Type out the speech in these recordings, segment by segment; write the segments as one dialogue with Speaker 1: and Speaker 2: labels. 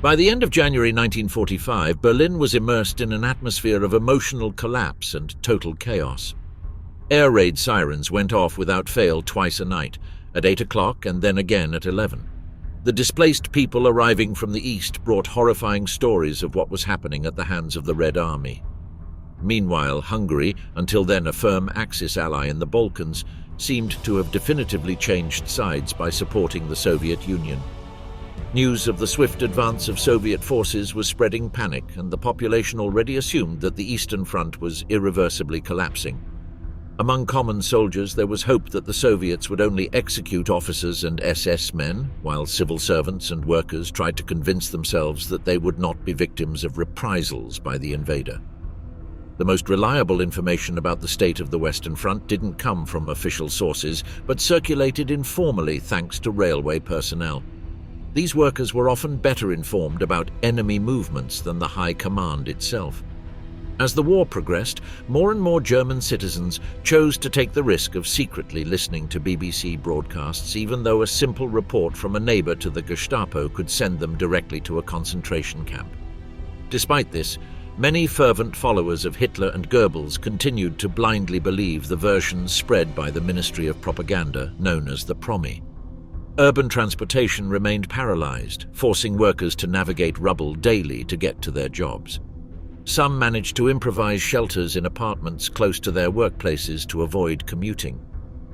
Speaker 1: By the end of January 1945, Berlin was immersed in an atmosphere of emotional collapse and total chaos. Air raid sirens went off without fail twice a night, at 8 o'clock and then again at 11. The displaced people arriving from the east brought horrifying stories of what was happening at the hands of the Red Army. Meanwhile, Hungary, until then a firm Axis ally in the Balkans, seemed to have definitively changed sides by supporting the Soviet Union. News of the swift advance of Soviet forces was spreading panic, and the population already assumed that the Eastern Front was irreversibly collapsing. Among common soldiers, there was hope that the Soviets would only execute officers and SS men, while civil servants and workers tried to convince themselves that they would not be victims of reprisals by the invader. The most reliable information about the state of the Western Front didn't come from official sources, but circulated informally thanks to railway personnel. These workers were often better informed about enemy movements than the High Command itself. As the war progressed, more and more German citizens chose to take the risk of secretly listening to BBC broadcasts, even though a simple report from a neighbor to the Gestapo could send them directly to a concentration camp. Despite this, many fervent followers of Hitler and Goebbels continued to blindly believe the versions spread by the Ministry of Propaganda, known as the Promi. Urban transportation remained paralyzed, forcing workers to navigate rubble daily to get to their jobs. Some managed to improvise shelters in apartments close to their workplaces to avoid commuting.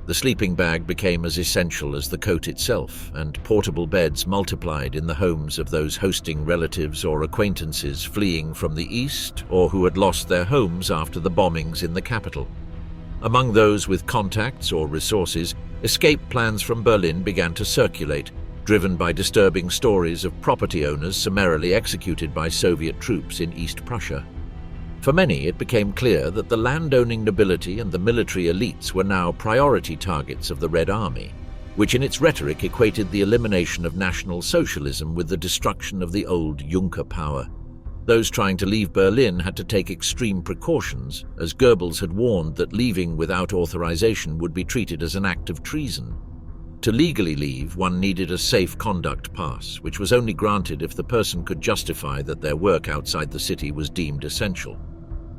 Speaker 1: The sleeping bag became as essential as the coat itself, and portable beds multiplied in the homes of those hosting relatives or acquaintances fleeing from the east or who had lost their homes after the bombings in the capital. Among those with contacts or resources, escape plans from Berlin began to circulate, driven by disturbing stories of property owners summarily executed by Soviet troops in East Prussia. For many, it became clear that the landowning nobility and the military elites were now priority targets of the Red Army, which in its rhetoric equated the elimination of National Socialism with the destruction of the old Junker power. Those trying to leave Berlin had to take extreme precautions, as Goebbels had warned that leaving without authorization would be treated as an act of treason. To legally leave, one needed a safe conduct pass, which was only granted if the person could justify that their work outside the city was deemed essential.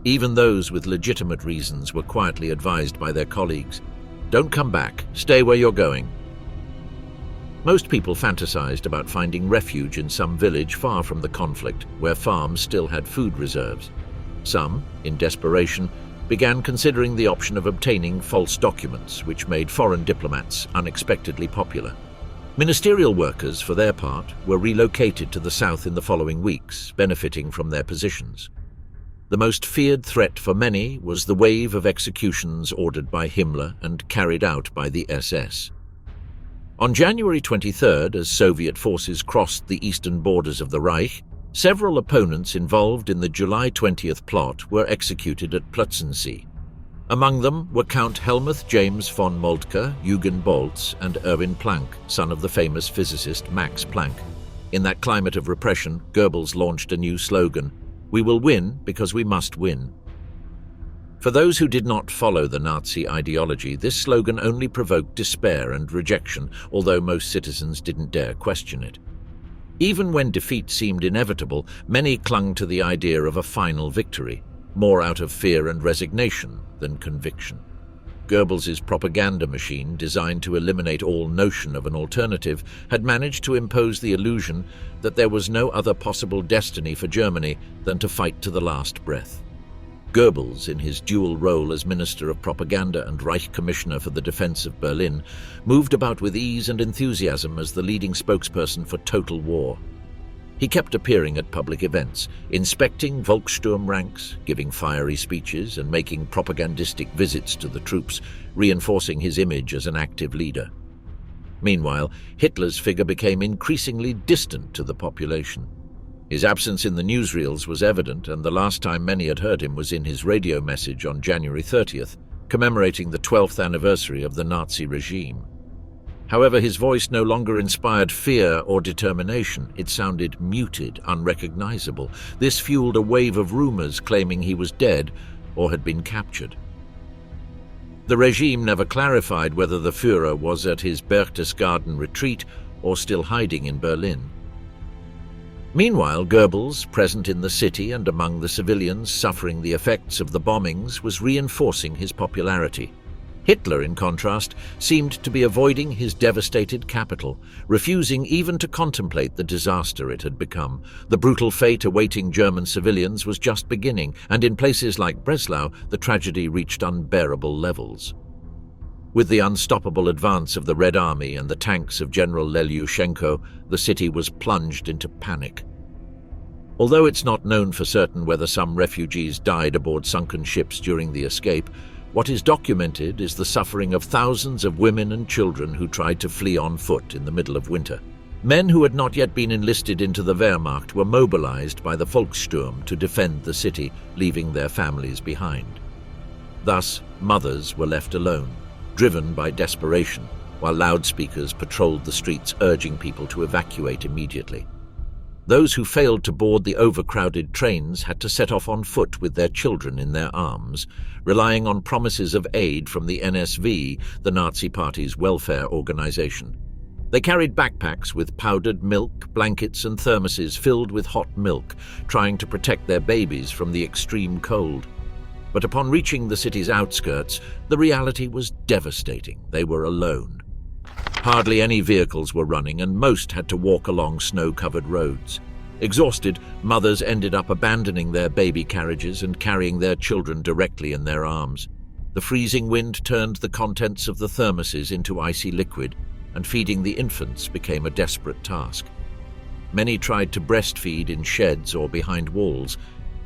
Speaker 1: Even those with legitimate reasons were quietly advised by their colleagues, "Don't come back, stay where you're going." Most people fantasized about finding refuge in some village far from the conflict, where farms still had food reserves. Some, in desperation, began considering the option of obtaining false documents, which made foreign diplomats unexpectedly popular. Ministerial workers, for their part, were relocated to the south in the following weeks, benefiting from their positions. The most feared threat for many was the wave of executions ordered by Himmler and carried out by the SS. On January 23rd, as Soviet forces crossed the eastern borders of the Reich, several opponents involved in the July 20th plot were executed at Plötzensee. Among them were Count Helmuth James von Moltke, Eugen Boltz, and Erwin Planck, son of the famous physicist Max Planck. In that climate of repression, Goebbels launched a new slogan, "We will win because we must win." For those who did not follow the Nazi ideology, this slogan only provoked despair and rejection, although most citizens didn't dare question it. Even when defeat seemed inevitable, many clung to the idea of a final victory, more out of fear and resignation than conviction. Goebbels' propaganda machine, designed to eliminate all notion of an alternative, had managed to impose the illusion that there was no other possible destiny for Germany than to fight to the last breath. Goebbels, in his dual role as Minister of Propaganda and Reich Commissioner for the Defense of Berlin, moved about with ease and enthusiasm as the leading spokesperson for total war. He kept appearing at public events, inspecting Volkssturm ranks, giving fiery speeches, and making propagandistic visits to the troops, reinforcing his image as an active leader. Meanwhile, Hitler's figure became increasingly distant to the population. His absence in the newsreels was evident, and the last time many had heard him was in his radio message on January 30th, commemorating the 12th anniversary of the Nazi regime. However, his voice no longer inspired fear or determination. It sounded muted, unrecognizable. This fueled a wave of rumors claiming he was dead or had been captured. The regime never clarified whether the Führer was at his Berchtesgaden retreat or still hiding in Berlin. Meanwhile, Goebbels, present in the city and among the civilians suffering the effects of the bombings, was reinforcing his popularity. Hitler, in contrast, seemed to be avoiding his devastated capital, refusing even to contemplate the disaster it had become. The brutal fate awaiting German civilians was just beginning, and in places like Breslau, the tragedy reached unbearable levels. With the unstoppable advance of the Red Army and the tanks of General Lelushenko, the city was plunged into panic. Although it's not known for certain whether some refugees died aboard sunken ships during the escape, what is documented is the suffering of thousands of women and children who tried to flee on foot in the middle of winter. Men who had not yet been enlisted into the Wehrmacht were mobilized by the Volkssturm to defend the city, leaving their families behind. Thus, mothers were left alone, driven by desperation, while loudspeakers patrolled the streets urging people to evacuate immediately. Those who failed to board the overcrowded trains had to set off on foot with their children in their arms, relying on promises of aid from the NSV, the Nazi Party's welfare organization. They carried backpacks with powdered milk, blankets and thermoses filled with hot milk, trying to protect their babies from the extreme cold. But upon reaching the city's outskirts, the reality was devastating. They were alone. Hardly any vehicles were running, and most had to walk along snow-covered roads. Exhausted, mothers ended up abandoning their baby carriages and carrying their children directly in their arms. The freezing wind turned the contents of the thermoses into icy liquid, and feeding the infants became a desperate task. Many tried to breastfeed in sheds or behind walls,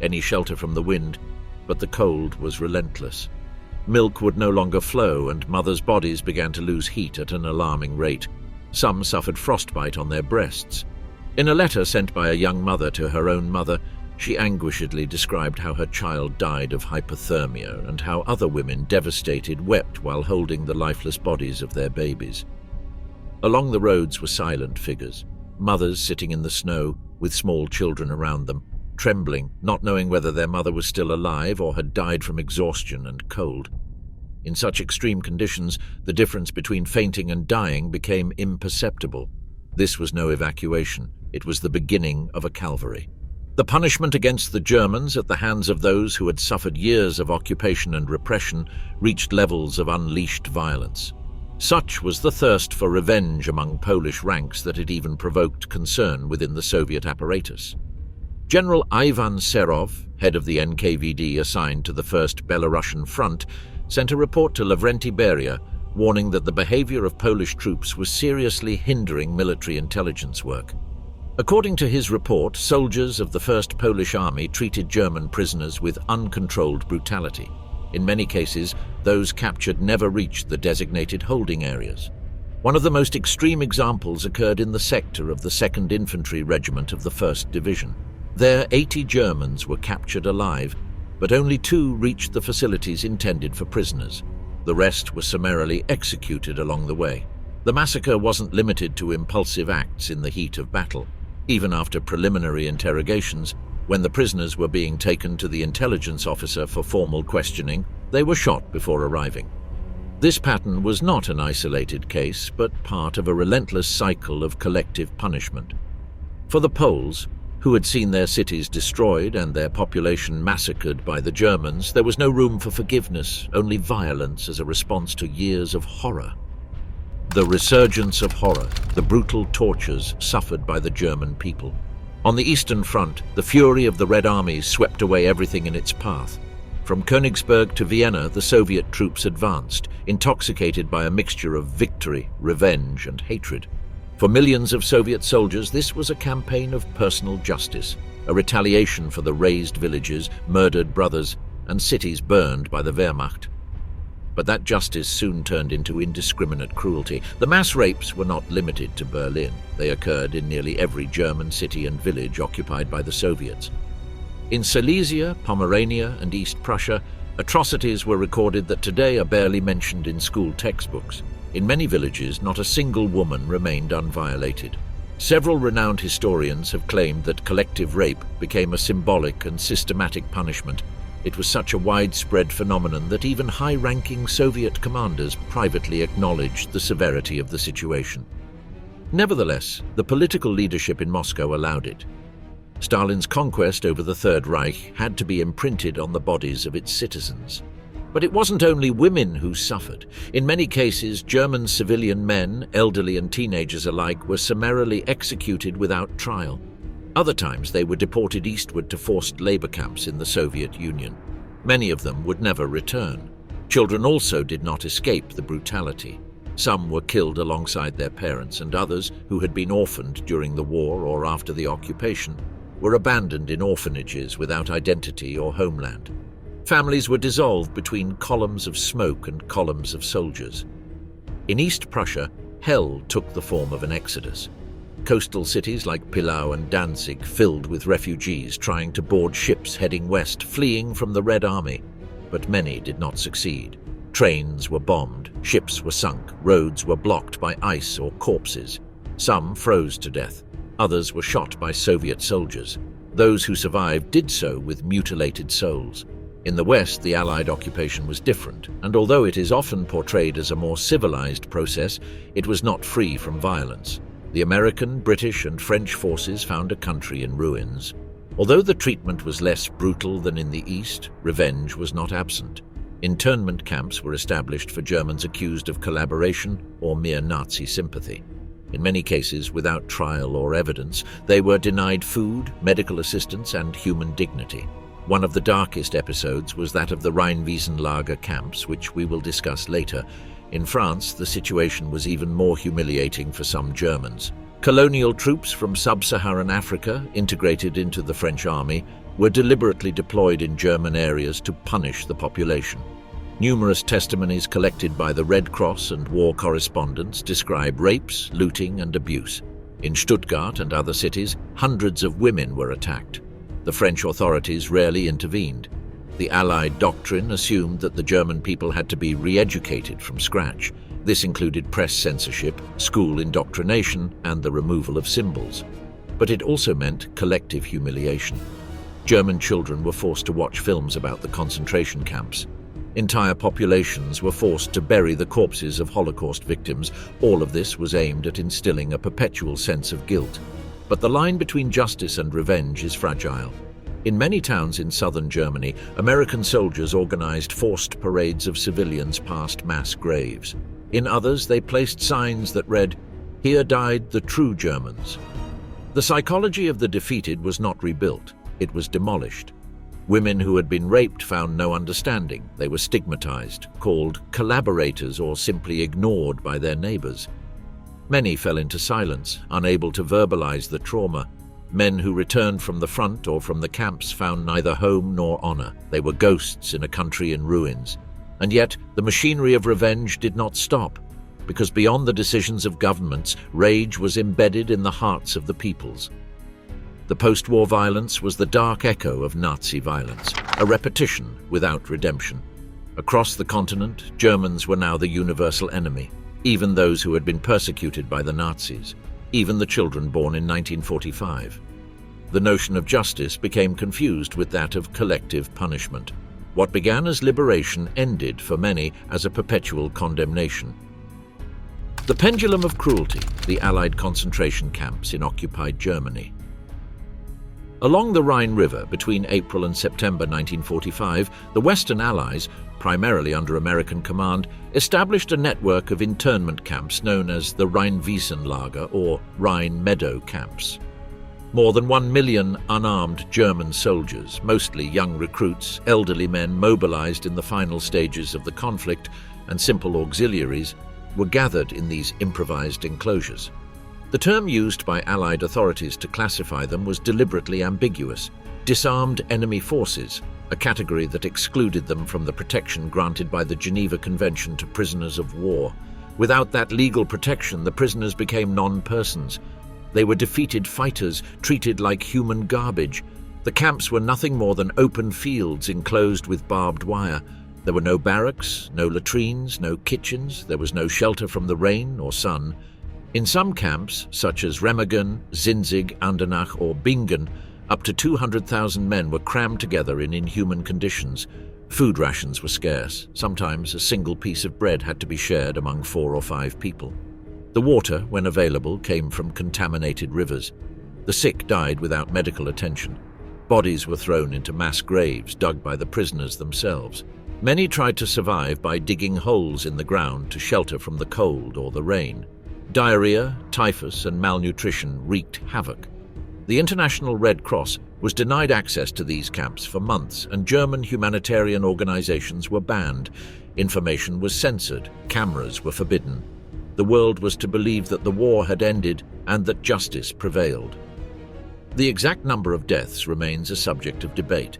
Speaker 1: any shelter from the wind, but the cold was relentless. Milk would no longer flow, and mothers' bodies began to lose heat at an alarming rate. Some suffered frostbite on their breasts. In a letter sent by a young mother to her own mother, she anguishedly described how her child died of hypothermia and how other women, devastated, wept while holding the lifeless bodies of their babies. Along the roads were silent figures, mothers sitting in the snow with small children around them, trembling, not knowing whether their mother was still alive or had died from exhaustion and cold. In such extreme conditions, the difference between fainting and dying became imperceptible. This was no evacuation. It was the beginning of a calvary. The punishment against the Germans at the hands of those who had suffered years of occupation and repression reached levels of unleashed violence. Such was the thirst for revenge among Polish ranks that it even provoked concern within the Soviet apparatus. General Ivan Serov, head of the NKVD assigned to the First Belarusian Front, sent a report to Lavrenti Beria warning that the behavior of Polish troops was seriously hindering military intelligence work. According to his report, soldiers of the First Polish Army treated German prisoners with uncontrolled brutality. In many cases, those captured never reached the designated holding areas. One of the most extreme examples occurred in the sector of the 2nd Infantry Regiment of the 1st Division. There, 80 Germans were captured alive, but only 2 reached the facilities intended for prisoners. The rest were summarily executed along the way. The massacre wasn't limited to impulsive acts in the heat of battle. Even after preliminary interrogations, when the prisoners were being taken to the intelligence officer for formal questioning, they were shot before arriving. This pattern was not an isolated case, but part of a relentless cycle of collective punishment. For the Poles, who had seen their cities destroyed and their population massacred by the Germans, there was no room for forgiveness, only violence as a response to years of horror. The resurgence of horror, the brutal tortures suffered by the German people. On the Eastern Front, the fury of the Red Army swept away everything in its path. From Königsberg to Vienna, the Soviet troops advanced, intoxicated by a mixture of victory, revenge, and hatred. For millions of Soviet soldiers, this was a campaign of personal justice, a retaliation for the razed villages, murdered brothers, and cities burned by the Wehrmacht. But that justice soon turned into indiscriminate cruelty. The mass rapes were not limited to Berlin. They occurred in nearly every German city and village occupied by the Soviets. In Silesia, Pomerania, and East Prussia, atrocities were recorded that today are barely mentioned in school textbooks. In many villages, not a single woman remained unviolated. Several renowned historians have claimed that collective rape became a symbolic and systematic punishment. It was such a widespread phenomenon that even high-ranking Soviet commanders privately acknowledged the severity of the situation. Nevertheless, the political leadership in Moscow allowed it. Stalin's conquest over the Third Reich had to be imprinted on the bodies of its citizens. But it wasn't only women who suffered. In many cases, German civilian men, elderly and teenagers alike, were summarily executed without trial. Other times they were deported eastward to forced labor camps in the Soviet Union. Many of them would never return. Children also did not escape the brutality. Some were killed alongside their parents, and others, who had been orphaned during the war or after the occupation, were abandoned in orphanages without identity or homeland. Families were dissolved between columns of smoke and columns of soldiers. In East Prussia, hell took the form of an exodus. Coastal cities like Pillau and Danzig filled with refugees trying to board ships heading west, fleeing from the Red Army. But many did not succeed. Trains were bombed, ships were sunk, roads were blocked by ice or corpses. Some froze to death. Others were shot by Soviet soldiers. Those who survived did so with mutilated souls. In the West, the Allied occupation was different, and although it is often portrayed as a more civilized process, it was not free from violence. The American, British, and French forces found a country in ruins. Although the treatment was less brutal than in the East, revenge was not absent. Internment camps were established for Germans accused of collaboration or mere Nazi sympathy. In many cases, without trial or evidence, they were denied food, medical assistance, and human dignity. One of the darkest episodes was that of the Rheinwiesenlager camps, which we will discuss later. In France, the situation was even more humiliating for some Germans. Colonial troops from sub-Saharan Africa, integrated into the French army, were deliberately deployed in German areas to punish the population. Numerous testimonies collected by the Red Cross and war correspondents describe rapes, looting, and abuse. In Stuttgart and other cities, hundreds of women were attacked. The French authorities rarely intervened. The Allied doctrine assumed that the German people had to be re-educated from scratch. This included press censorship, school indoctrination, and the removal of symbols. But it also meant collective humiliation. German children were forced to watch films about the concentration camps. Entire populations were forced to bury the corpses of Holocaust victims. All of this was aimed at instilling a perpetual sense of guilt. But the line between justice and revenge is fragile. In many towns in southern Germany, American soldiers organized forced parades of civilians past mass graves. In others, they placed signs that read, "Here died the true Germans." The psychology of the defeated was not rebuilt, it was demolished. Women who had been raped found no understanding. They were stigmatized, called collaborators, or simply ignored by their neighbors. Many fell into silence, unable to verbalize the trauma. Men who returned from the front or from the camps found neither home nor honor. They were ghosts in a country in ruins. And yet, the machinery of revenge did not stop, because beyond the decisions of governments, rage was embedded in the hearts of the peoples. The post-war violence was the dark echo of Nazi violence, a repetition without redemption. Across the continent, Germans were now the universal enemy, even those who had been persecuted by the Nazis, even the children born in 1945. The notion of justice became confused with that of collective punishment. What began as liberation ended, for many, as a perpetual condemnation. The pendulum of cruelty, the Allied concentration camps in occupied Germany. Along the Rhine River between April and September 1945, the Western Allies, primarily under American command, established a network of internment camps known as the Rheinwiesenlager or Rhine Meadow camps. More than 1 million unarmed German soldiers, mostly young recruits, elderly men mobilized in the final stages of the conflict, and simple auxiliaries, were gathered in these improvised enclosures. The term used by Allied authorities to classify them was deliberately ambiguous. Disarmed enemy forces, a category that excluded them from the protection granted by the Geneva Convention to prisoners of war. Without that legal protection, the prisoners became non-persons. They were defeated fighters, treated like human garbage. The camps were nothing more than open fields enclosed with barbed wire. There were no barracks, no latrines, no kitchens. There was no shelter from the rain or sun. In some camps, such as Remagen, Sinzig, Andernach, or Bingen, up to 200,000 men were crammed together in inhuman conditions. Food rations were scarce. Sometimes a single piece of bread had to be shared among 4 or 5 people. The water, when available, came from contaminated rivers. The sick died without medical attention. Bodies were thrown into mass graves dug by the prisoners themselves. Many tried to survive by digging holes in the ground to shelter from the cold or the rain. Diarrhea, typhus, and malnutrition wreaked havoc. The International Red Cross was denied access to these camps for months, and German humanitarian organizations were banned. Information was censored, cameras were forbidden. The world was to believe that the war had ended and that justice prevailed. The exact number of deaths remains a subject of debate.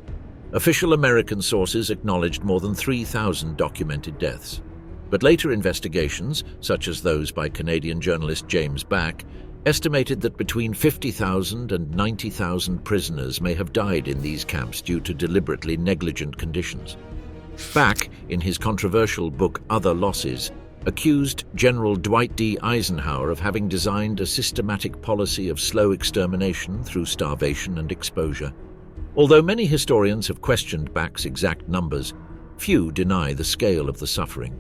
Speaker 1: Official American sources acknowledged more than 3,000 documented deaths. But later investigations, such as those by Canadian journalist James Back, estimated that between 50,000 and 90,000 prisoners may have died in these camps due to deliberately negligent conditions. Back, in his controversial book Other Losses, accused General Dwight D. Eisenhower of having designed a systematic policy of slow extermination through starvation and exposure. Although many historians have questioned Back's exact numbers, few deny the scale of the suffering.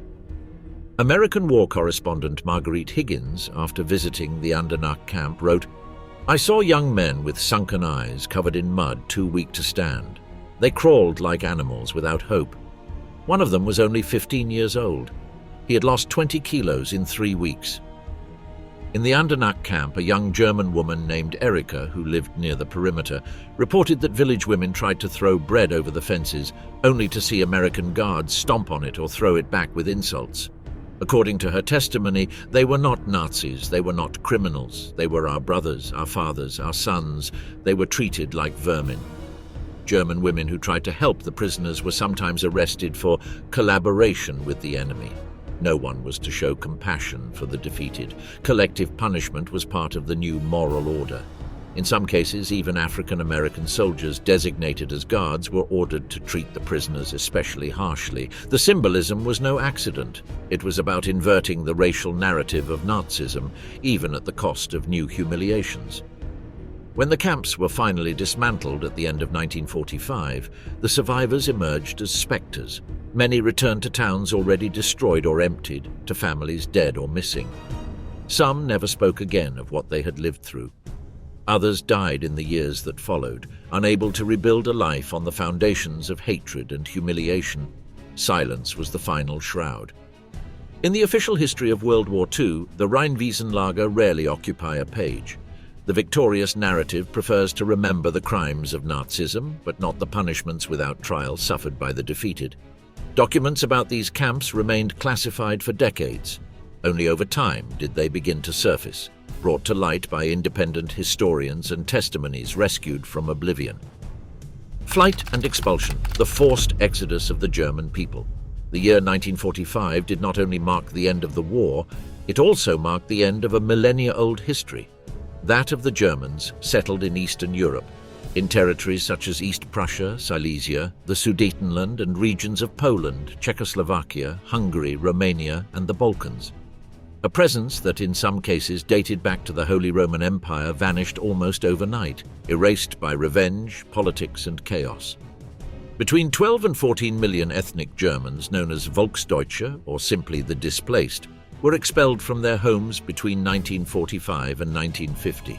Speaker 1: American war correspondent Marguerite Higgins, after visiting the Andernach camp, wrote, "I saw young men with sunken eyes covered in mud, too weak to stand. They crawled like animals without hope. One of them was only 15 years old. He had lost 20 kilos in 3 weeks." In the Andernach camp, a young German woman named Erika, who lived near the perimeter, reported that village women tried to throw bread over the fences, only to see American guards stomp on it or throw it back with insults. According to her testimony, they were not Nazis, they were not criminals. They were our brothers, our fathers, our sons. They were treated like vermin. German women who tried to help the prisoners were sometimes arrested for collaboration with the enemy. No one was to show compassion for the defeated. Collective punishment was part of the new moral order. In some cases, even African American soldiers designated as guards were ordered to treat the prisoners especially harshly. The symbolism was no accident. It was about inverting the racial narrative of Nazism, even at the cost of new humiliations. When the camps were finally dismantled at the end of 1945, the survivors emerged as spectres. Many returned to towns already destroyed or emptied, to families dead or missing. Some never spoke again of what they had lived through. Others died in the years that followed, unable to rebuild a life on the foundations of hatred and humiliation. Silence was the final shroud. In the official history of World War II, the Rheinwiesenlager rarely occupy a page. The victorious narrative prefers to remember the crimes of Nazism, but not the punishments without trial suffered by the defeated. Documents about these camps remained classified for decades. Only over time did they begin to surface, brought to light by independent historians and testimonies rescued from oblivion. Flight and expulsion, the forced exodus of the German people. The year 1945 did not only mark the end of the war, it also marked the end of a millennia-old history. That of the Germans settled in Eastern Europe, in territories such as East Prussia, Silesia, the Sudetenland and regions of Poland, Czechoslovakia, Hungary, Romania and the Balkans. A presence that in some cases dated back to the Holy Roman Empire vanished almost overnight, erased by revenge, politics and chaos. Between 12 and 14 million ethnic Germans, known as Volksdeutsche, or simply the displaced, were expelled from their homes between 1945 and 1950.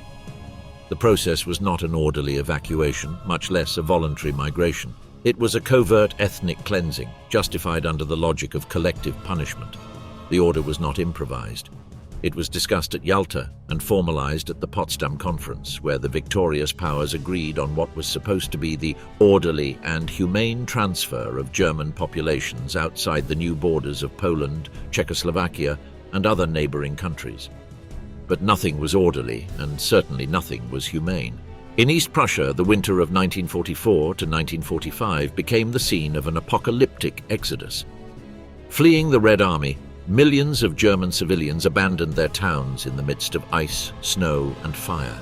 Speaker 1: The process was not an orderly evacuation, much less a voluntary migration. It was a covert ethnic cleansing, justified under the logic of collective punishment. The order was not improvised. It was discussed at Yalta and formalized at the Potsdam Conference, where the victorious powers agreed on what was supposed to be the orderly and humane transfer of German populations outside the new borders of Poland, Czechoslovakia, and other neighboring countries. But nothing was orderly, and certainly nothing was humane. In East Prussia, the winter of 1944 to 1945 became the scene of an apocalyptic exodus. Fleeing the Red Army, millions of German civilians abandoned their towns in the midst of ice, snow, and fire.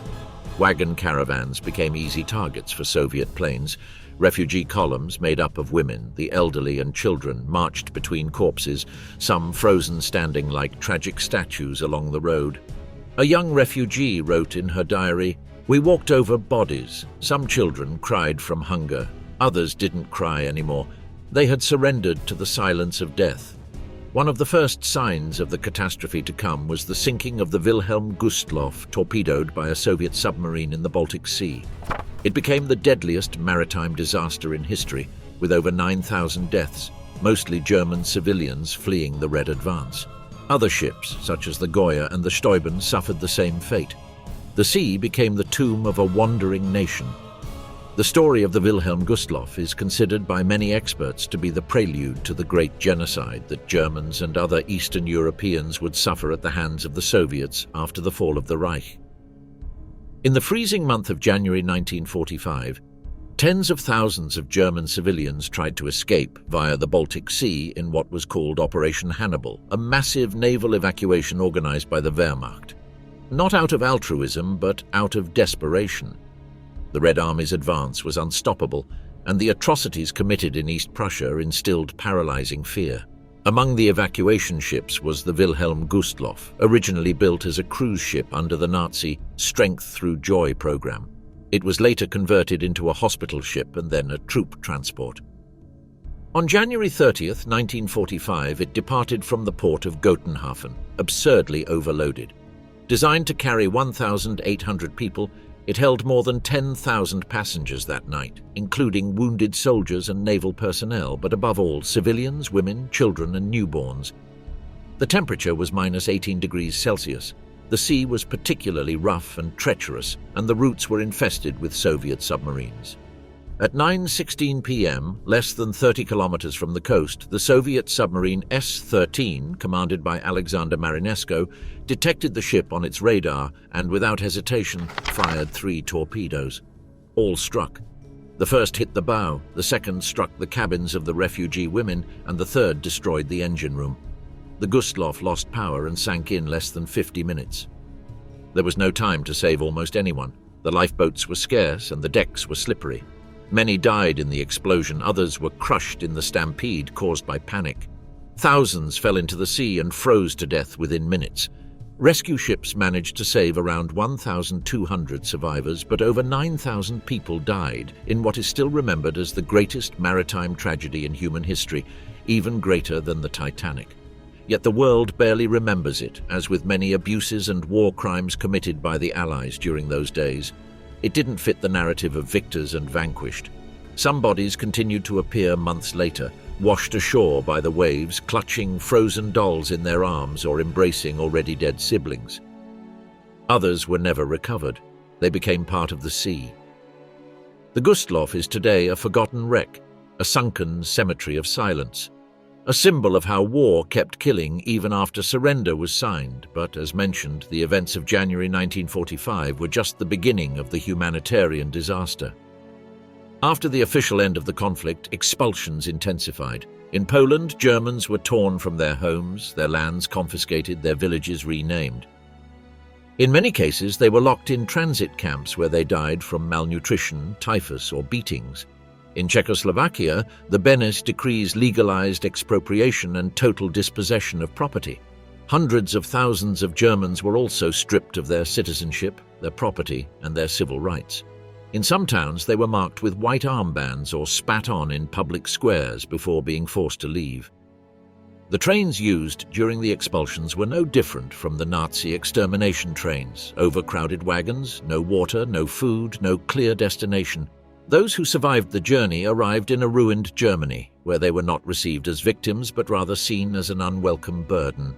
Speaker 1: Wagon caravans became easy targets for Soviet planes. Refugee columns made up of women, the elderly, and children marched between corpses, some frozen standing like tragic statues along the road. A young refugee wrote in her diary, "We walked over bodies. Some children cried from hunger. Others didn't cry anymore. They had surrendered to the silence of death. One of the first signs of the catastrophe to come was the sinking of the Wilhelm Gustloff, torpedoed by a Soviet submarine in the Baltic Sea. It became the deadliest maritime disaster in history, with over 9,000 deaths, mostly German civilians fleeing the Red Advance. Other ships, such as the Goya and the Steuben, suffered the same fate. The sea became the tomb of a wandering nation. The story of the Wilhelm Gustloff is considered by many experts to be the prelude to the great genocide that Germans and other Eastern Europeans would suffer at the hands of the Soviets after the fall of the Reich. In the freezing month of January 1945, tens of thousands of German civilians tried to escape via the Baltic Sea in what was called Operation Hannibal, a massive naval evacuation organized by the Wehrmacht. Not out of altruism, but out of desperation. The Red Army's advance was unstoppable, and the atrocities committed in East Prussia instilled paralyzing fear. Among the evacuation ships was the Wilhelm Gustloff, originally built as a cruise ship under the Nazi Strength Through Joy program. It was later converted into a hospital ship and then a troop transport. On January 30th, 1945, it departed from the port of Gotenhafen, absurdly overloaded. Designed to carry 1,800 people, it held more than 10,000 passengers that night, including wounded soldiers and naval personnel, but above all, civilians, women, children, and newborns. The temperature was -18 degrees Celsius. The sea was particularly rough and treacherous, and the routes were infested with Soviet submarines. At 9:16 p.m., less than 30 kilometers from the coast, the Soviet submarine S-13, commanded by Alexander Marinesco, detected the ship on its radar and, without hesitation, fired 3 torpedoes. All struck. The first hit the bow, the second struck the cabins of the refugee women, and the third destroyed the engine room. The Gustloff lost power and sank in less than 50 minutes. There was no time to save almost anyone. The lifeboats were scarce and the decks were slippery. Many died in the explosion, others were crushed in the stampede caused by panic. Thousands fell into the sea and froze to death within minutes. Rescue ships managed to save around 1,200 survivors, but over 9,000 people died in what is still remembered as the greatest maritime tragedy in human history, even greater than the Titanic. Yet the world barely remembers it, as with many abuses and war crimes committed by the Allies during those days. It didn't fit the narrative of victors and vanquished. Some bodies continued to appear months later, washed ashore by the waves, clutching frozen dolls in their arms or embracing already dead siblings. Others were never recovered. They became part of the sea. The Gustloff is today a forgotten wreck, a sunken cemetery of silence, a symbol of how war kept killing even after surrender was signed, but as mentioned, the events of January 1945 were just the beginning of the humanitarian disaster. After the official end of the conflict, expulsions intensified. In Poland, Germans were torn from their homes, their lands confiscated, their villages renamed. In many cases, they were locked in transit camps where they died from malnutrition, typhus, or beatings. In Czechoslovakia, the Beneš decrees legalized expropriation and total dispossession of property. Hundreds of thousands of Germans were also stripped of their citizenship, their property, and their civil rights. In some towns, they were marked with white armbands or spat on in public squares before being forced to leave. The trains used during the expulsions were no different from the Nazi extermination trains: overcrowded wagons, no water, no food, no clear destination. Those who survived the journey arrived in a ruined Germany, where they were not received as victims but rather seen as an unwelcome burden.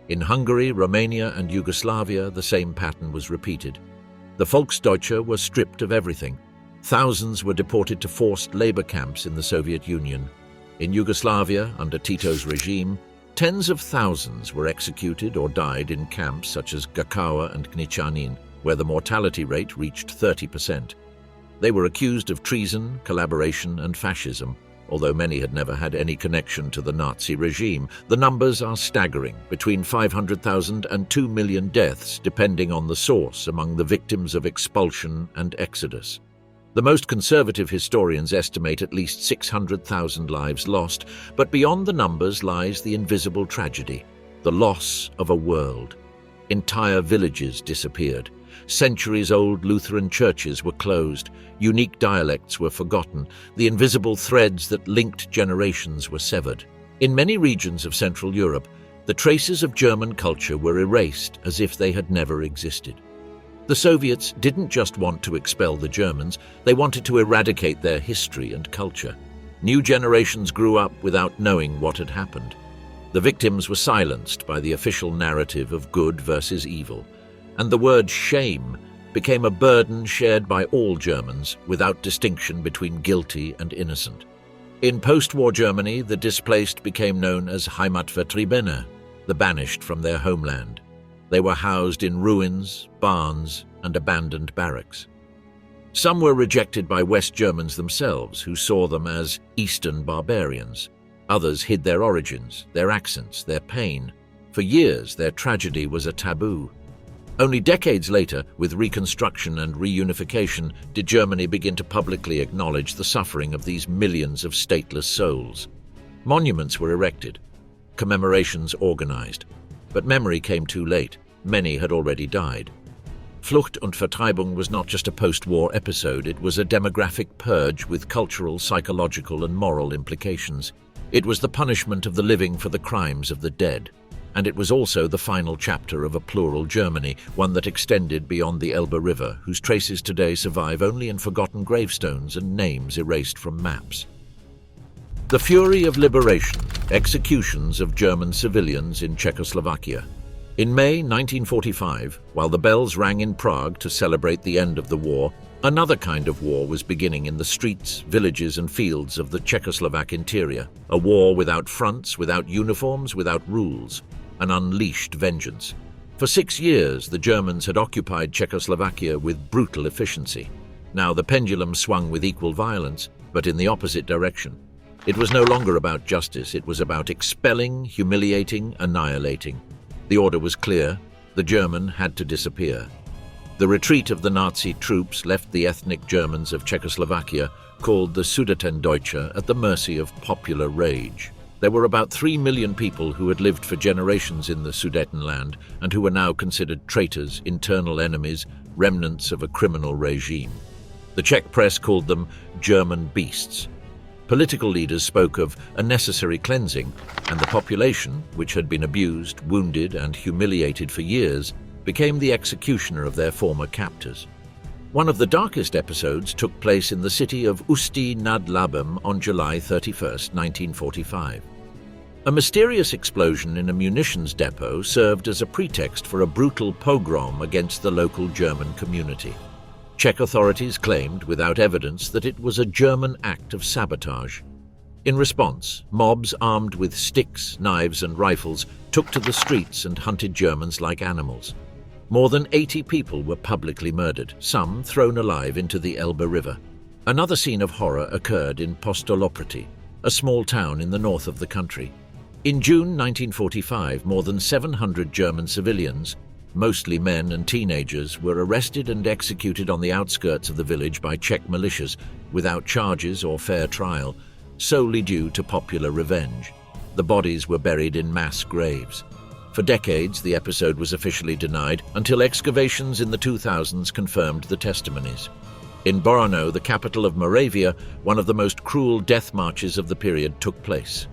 Speaker 1: In Hungary, Romania, and Yugoslavia, the same pattern was repeated. The Volksdeutsche were stripped of everything. Thousands were deported to forced labor camps in the Soviet Union. In Yugoslavia, under Tito's regime, tens of thousands were executed or died in camps such as Gakawa and Gnichanin, where the mortality rate reached 30%. They were accused of treason, collaboration, and fascism. Although many had never had any connection to the Nazi regime, the numbers are staggering, between 500,000 and 2 million deaths, depending on the source, among the victims of expulsion and exodus. The most conservative historians estimate at least 600,000 lives lost, but beyond the numbers lies the invisible tragedy, the loss of a world. Entire villages disappeared. Centuries-old Lutheran churches were closed, unique dialects were forgotten, the invisible threads that linked generations were severed. In many regions of Central Europe, the traces of German culture were erased as if they had never existed. The Soviets didn't just want to expel the Germans, they wanted to eradicate their history and culture. New generations grew up without knowing what had happened. The victims were silenced by the official narrative of good versus evil, and the word shame became a burden shared by all Germans without distinction between guilty and innocent. In post-war Germany, the displaced became known as Heimatvertriebene, the banished from their homeland. They were housed in ruins, barns, and abandoned barracks. Some were rejected by West Germans themselves, who saw them as Eastern barbarians. Others hid their origins, their accents, their pain. For years, their tragedy was a taboo. Only decades later, with Reconstruction and reunification, did Germany begin to publicly acknowledge the suffering of these millions of stateless souls. Monuments were erected, commemorations organized, but memory came too late. Many had already died. Flucht und Vertreibung was not just a post-war episode, it was a demographic purge with cultural, psychological, and moral implications. It was the punishment of the living for the crimes of the dead. And it was also the final chapter of a plural Germany, one that extended beyond the Elbe River, whose traces today survive only in forgotten gravestones and names erased from maps. The fury of liberation, executions of German civilians in Czechoslovakia. In May 1945, while the bells rang in Prague to celebrate the end of the war, another kind of war was beginning in the streets, villages, and fields of the Czechoslovak interior. A war without fronts, without uniforms, without rules. An unleashed vengeance. For 6 years, the Germans had occupied Czechoslovakia with brutal efficiency. Now the pendulum swung with equal violence, but in the opposite direction. It was no longer about justice, it was about expelling, humiliating, annihilating. The order was clear: the German had to disappear. The retreat of the Nazi troops left the ethnic Germans of Czechoslovakia, called the Sudetendeutsche, at the mercy of popular rage. There were about 3 million people who had lived for generations in the Sudetenland and who were now considered traitors, internal enemies, remnants of a criminal regime. The Czech press called them German beasts. Political leaders spoke of a necessary cleansing, and the population, which had been abused, wounded, and humiliated for years, became the executioner of their former captors. One of the darkest episodes took place in the city of Ústí nad Labem on July 31, 1945. A mysterious explosion in a munitions depot served as a pretext for a brutal pogrom against the local German community. Czech authorities claimed, without evidence, that it was a German act of sabotage. In response, mobs armed with sticks, knives, and rifles took to the streets and hunted Germans like animals. More than 80 people were publicly murdered, some thrown alive into the Elbe River. Another scene of horror occurred in Postoloprty, a small town in the north of the country. In June 1945, more than 700 German civilians, mostly men and teenagers, were arrested and executed on the outskirts of the village by Czech militias without charges or fair trial, solely due to popular revenge. The bodies were buried in mass graves. For decades, the episode was officially denied until excavations in the 2000s confirmed the testimonies. In Brno, the capital of Moravia, one of the most cruel death marches of the period took place.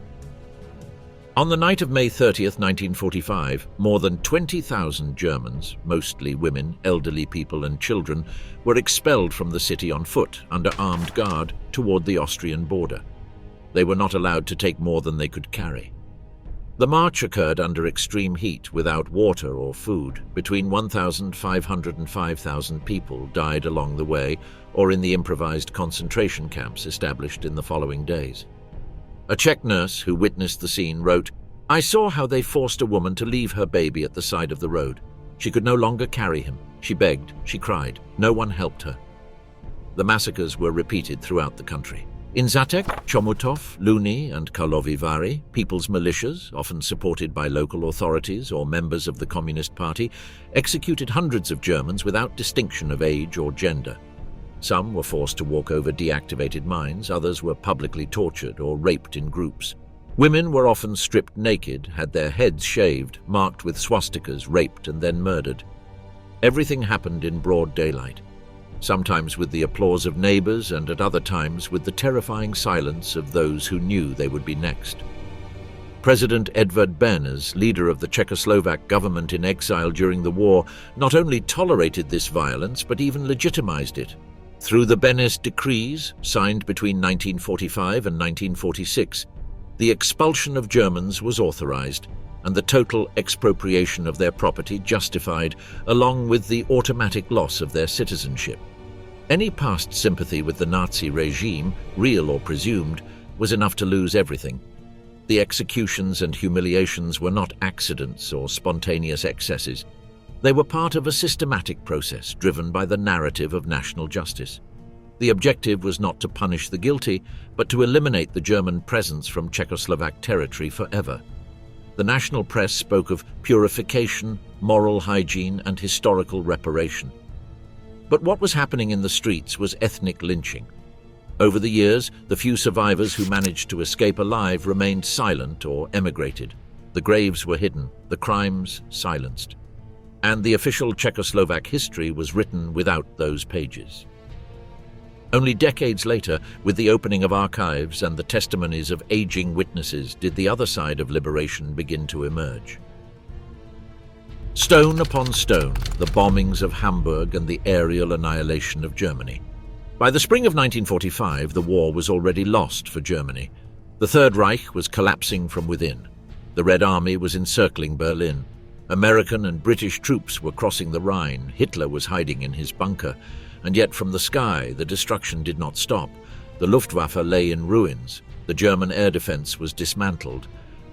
Speaker 1: On the night of May 30, 1945, more than 20,000 Germans, mostly women, elderly people and children, were expelled from the city on foot, under armed guard, toward the Austrian border. They were not allowed to take more than they could carry. The march occurred under extreme heat, without water or food. Between 1,500 and 5,000 people died along the way or in the improvised concentration camps established in the following days. A Czech nurse who witnessed the scene wrote, "I saw how they forced a woman to leave her baby at the side of the road. She could no longer carry him. She begged, she cried. No one helped her." The massacres were repeated throughout the country. In Zatek, Chomutov, Luni, and Karlovy Vary, people's militias, often supported by local authorities or members of the Communist Party, executed hundreds of Germans without distinction of age or gender. Some were forced to walk over deactivated mines, others were publicly tortured or raped in groups. Women were often stripped naked, had their heads shaved, marked with swastikas, raped and then murdered. Everything happened in broad daylight, sometimes with the applause of neighbors and at other times with the terrifying silence of those who knew they would be next. President Edvard Beneš, leader of the Czechoslovak government in exile during the war, not only tolerated this violence but even legitimized it. Through the Beneš decrees, signed between 1945 and 1946, the expulsion of Germans was authorized and the total expropriation of their property justified, along with the automatic loss of their citizenship. Any past sympathy with the Nazi regime, real or presumed, was enough to lose everything. The executions and humiliations were not accidents or spontaneous excesses. They were part of a systematic process driven by the narrative of national justice. The objective was not to punish the guilty, but to eliminate the German presence from Czechoslovak territory forever. The national press spoke of purification, moral hygiene, and historical reparation. But what was happening in the streets was ethnic lynching. Over the years, the few survivors who managed to escape alive remained silent or emigrated. The graves were hidden, the crimes silenced. And the official Czechoslovak history was written without those pages. Only decades later, with the opening of archives and the testimonies of aging witnesses, did the other side of liberation begin to emerge. Stone upon stone, the bombings of Hamburg and the aerial annihilation of Germany. By the spring of 1945, the war was already lost for Germany. The Third Reich was collapsing from within. The Red Army was encircling Berlin. American and British troops were crossing the Rhine. Hitler was hiding in his bunker. And yet from the sky, the destruction did not stop. The Luftwaffe lay in ruins. The German air defense was dismantled.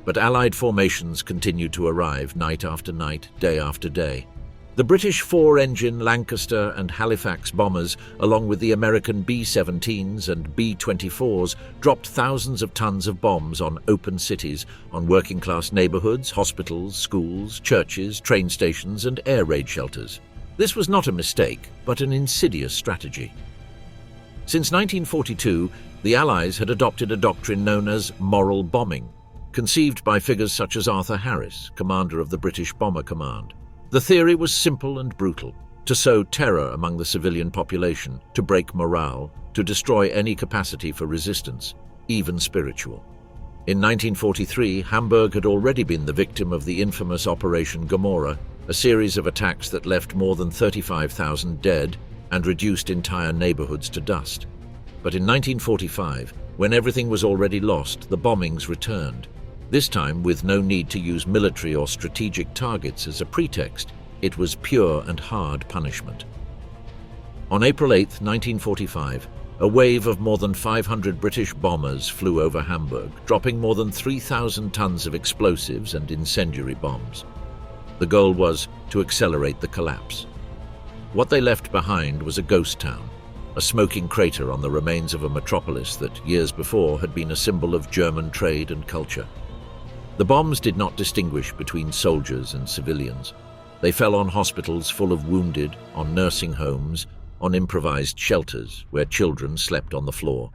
Speaker 1: But Allied formations continued to arrive night after night, day after day. The British four-engine Lancaster and Halifax bombers, along with the American B-17s and B-24s, dropped thousands of tons of bombs on open cities, on working-class neighborhoods, hospitals, schools, churches, train stations, and air raid shelters. This was not a mistake, but an insidious strategy. Since 1942, the Allies had adopted a doctrine known as moral bombing, conceived by figures such as Arthur Harris, commander of the British Bomber Command. The theory was simple and brutal: to sow terror among the civilian population, to break morale, to destroy any capacity for resistance, even spiritual. In 1943, Hamburg had already been the victim of the infamous Operation Gomorrah, a series of attacks that left more than 35,000 dead and reduced entire neighborhoods to dust. But in 1945, when everything was already lost, the bombings returned. This time with no need to use military or strategic targets as a pretext. It was pure and hard punishment. On April 8, 1945, a wave of more than 500 British bombers flew over Hamburg, dropping more than 3,000 tons of explosives and incendiary bombs. The goal was to accelerate the collapse. What they left behind was a ghost town, a smoking crater on the remains of a metropolis that, years before, had been a symbol of German trade and culture. The bombs did not distinguish between soldiers and civilians. They fell on hospitals full of wounded, on nursing homes, on improvised shelters where children slept on the floor.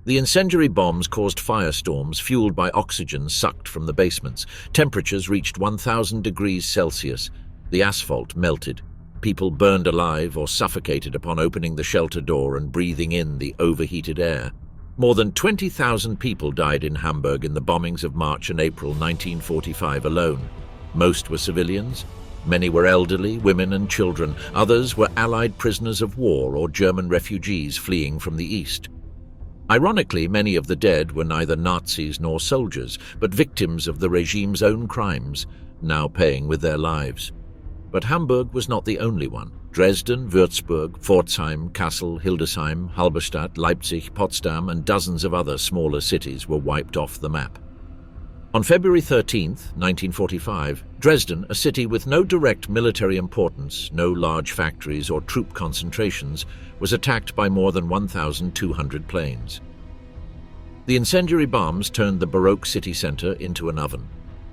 Speaker 1: The incendiary bombs caused firestorms fueled by oxygen sucked from the basements. Temperatures reached 1,000 degrees Celsius. The asphalt melted. People burned alive or suffocated upon opening the shelter door and breathing in the overheated air. More than 20,000 people died in Hamburg in the bombings of March and April 1945 alone. Most were civilians. Many were elderly, women and children. Others were Allied prisoners of war or German refugees fleeing from the East. Ironically, many of the dead were neither Nazis nor soldiers, but victims of the regime's own crimes, now paying with their lives. But Hamburg was not the only one. Dresden, Würzburg, Pforzheim, Kassel, Hildesheim, Halberstadt, Leipzig, Potsdam, and dozens of other smaller cities were wiped off the map. On February 13, 1945, Dresden, a city with no direct military importance, no large factories or troop concentrations, was attacked by more than 1,200 planes. The incendiary bombs turned the Baroque city centre into an oven.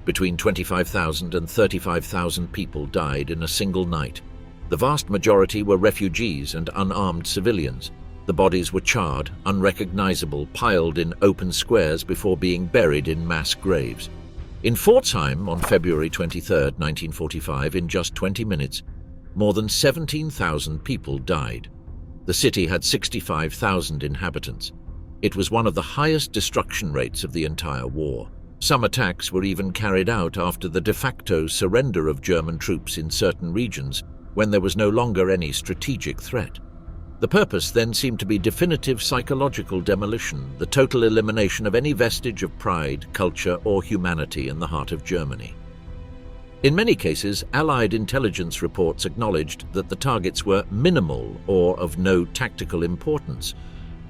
Speaker 1: Between 25,000 and 35,000 people died in a single night. The vast majority were refugees and unarmed civilians. The bodies were charred, unrecognizable, piled in open squares before being buried in mass graves. In Pforzheim, on February 23, 1945, in just 20 minutes, more than 17,000 people died. The city had 65,000 inhabitants. It was one of the highest destruction rates of the entire war. Some attacks were even carried out after the de facto surrender of German troops in certain regions, when there was no longer any strategic threat. The purpose then seemed to be definitive psychological demolition, the total elimination of any vestige of pride, culture, or humanity in the heart of Germany. In many cases, Allied intelligence reports acknowledged that the targets were minimal or of no tactical importance,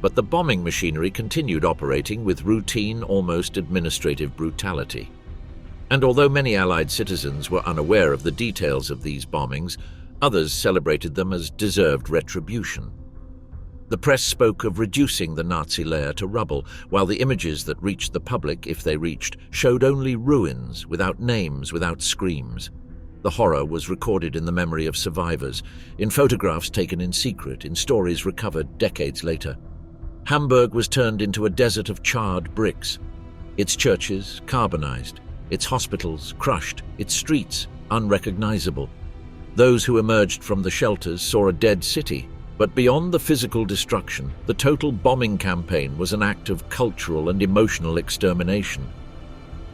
Speaker 1: but the bombing machinery continued operating with routine, almost administrative brutality. And although many Allied citizens were unaware of the details of these bombings, others celebrated them as deserved retribution. The press spoke of reducing the Nazi lair to rubble, while the images that reached the public, if they reached, showed only ruins, without names, without screams. The horror was recorded in the memory of survivors, in photographs taken in secret, in stories recovered decades later. Hamburg was turned into a desert of charred bricks, its churches carbonized, its hospitals crushed, its streets unrecognizable. Those who emerged from the shelters saw a dead city, but beyond the physical destruction, the total bombing campaign was an act of cultural and emotional extermination.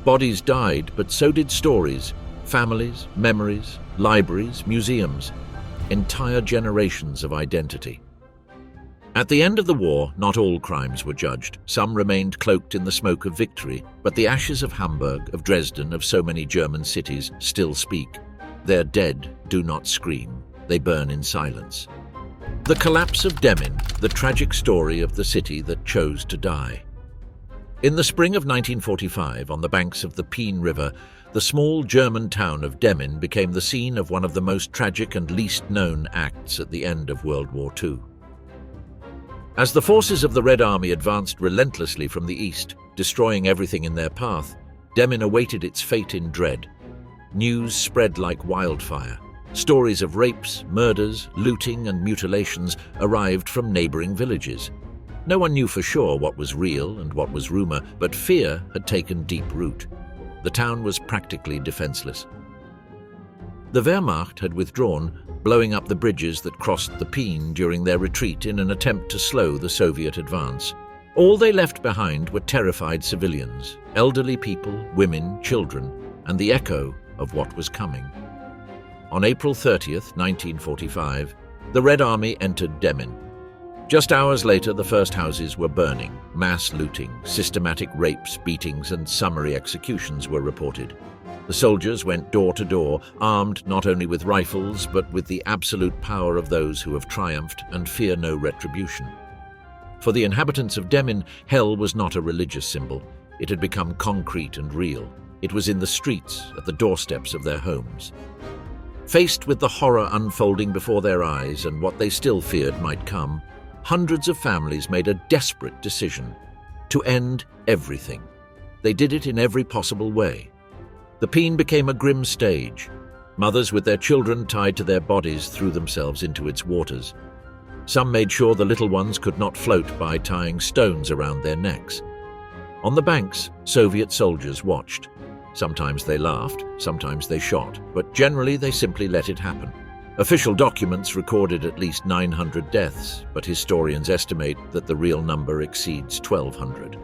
Speaker 1: Bodies died, but so did stories, families, memories, libraries, museums, entire generations of identity. At the end of the war, not all crimes were judged. Some remained cloaked in the smoke of victory, but the ashes of Hamburg, of Dresden, of so many German cities still speak. Their dead do not scream. They burn in silence. The collapse of Demmin, the tragic story of the city that chose to die. In the spring of 1945, on the banks of the Peene River, the small German town of Demmin became the scene of one of the most tragic and least known acts at the end of World War II. As the forces of the Red Army advanced relentlessly from the east, destroying everything in their path, Demmin awaited its fate in dread. News spread like wildfire. Stories of rapes, murders, looting, and mutilations arrived from neighboring villages. No one knew for sure what was real and what was rumor, but fear had taken deep root. The town was practically defenseless. The Wehrmacht had withdrawn, blowing up the bridges that crossed the Peene during their retreat in an attempt to slow the Soviet advance. All they left behind were terrified civilians, elderly people, women, children, and the echo of what was coming. On April 30th, 1945, the Red Army entered Demmin. Just hours later, the first houses were burning. Mass looting, systematic rapes, beatings, and summary executions were reported. The soldiers went door to door, armed not only with rifles, but with the absolute power of those who have triumphed and fear no retribution. For the inhabitants of Demmin, hell was not a religious symbol. It had become concrete and real. It was in the streets, at the doorsteps of their homes. Faced with the horror unfolding before their eyes and what they still feared might come, hundreds of families made a desperate decision to end everything. They did it in every possible way. The Peene became a grim stage. Mothers with their children tied to their bodies threw themselves into its waters. Some made sure the little ones could not float by tying stones around their necks. On the banks, Soviet soldiers watched. Sometimes they laughed, sometimes they shot, but generally they simply let it happen. Official documents recorded at least 900 deaths, but historians estimate that the real number exceeds 1,200.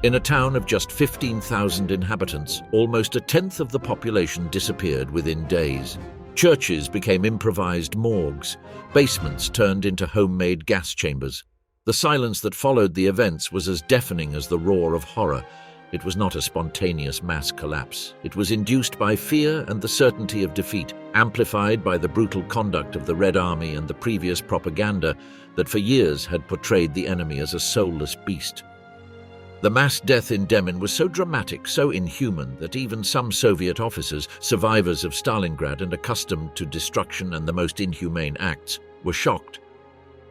Speaker 1: In a town of just 15,000 inhabitants, almost a tenth of the population disappeared within days. Churches became improvised morgues, basements turned into homemade gas chambers. The silence that followed the events was as deafening as the roar of horror. It was not a spontaneous mass collapse. It was induced by fear and the certainty of defeat, amplified by the brutal conduct of the Red Army and the previous propaganda that for years had portrayed the enemy as a soulless beast. The mass death in Demmin was so dramatic, so inhuman, that even some Soviet officers, survivors of Stalingrad and accustomed to destruction and the most inhumane acts, were shocked.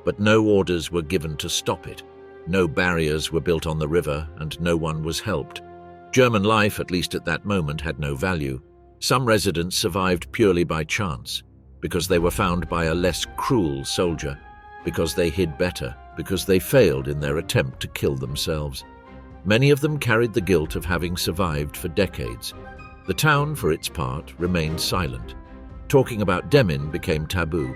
Speaker 1: But no orders were given to stop it. No barriers were built on the river, and no one was helped. German life, at least at that moment, had no value. Some residents survived purely by chance, because they were found by a less cruel soldier, because they hid better, because they failed in their attempt to kill themselves. Many of them carried the guilt of having survived for decades. The town, for its part, remained silent. Talking about Demmin became taboo.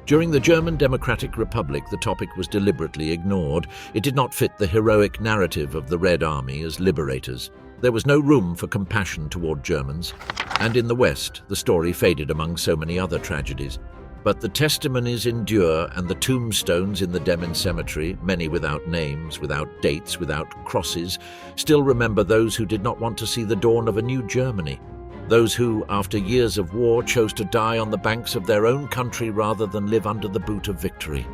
Speaker 1: During the German Democratic Republic, the topic was deliberately ignored. It did not fit the heroic narrative of the Red Army as liberators. There was no room for compassion toward Germans, and in the West, the story faded among so many other tragedies. But the testimonies endure, and the tombstones in the Demmin cemetery, many without names, without dates, without crosses, still remember those who did not want to see the dawn of a new Germany. Those who, after years of war, chose to die on the banks of their own country rather than live under the boot of victory.